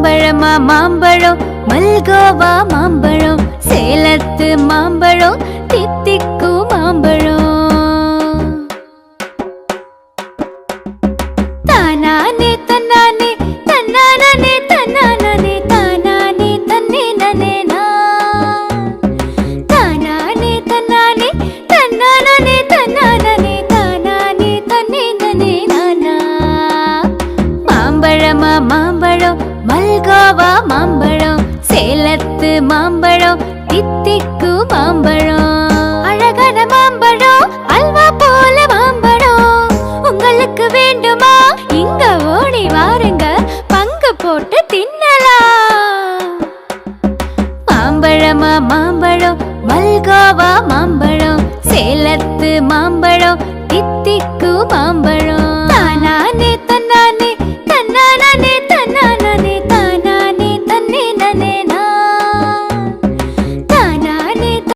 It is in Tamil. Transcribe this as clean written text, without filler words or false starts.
மாம்பழமா மாம்பழம், மல்கோவா மாம்பழம், சேலத்து மாம்பழம், தித்திக்கு மாம்பழம். தானானே தன்னானே தன்னானே தன்னானே தானானே தன்னே நனே நா. தானானே தன்னானே தன்னானே தன்னானே தானானே தன்னே நனே நானா. மாம்பழமா மாம்பழம், மல்கோவா மாம்பழம், சேலத்து மாம்பழம், தித்திக்கு மாம்பழம். அழகான மாம்பழம், அல்வா போல மாம்பழம். உங்களுக்கு வேண்டுமா? இங்க ஓடி வாருங்க, பங்கு போட்டு தின்னலாம். மாம்பழமா மாம்பழம், மல்கோவா மாம்பழம், சேலத்து மாம்பழம், தித்திக்கு மாம்பழம். தானானே தன்னா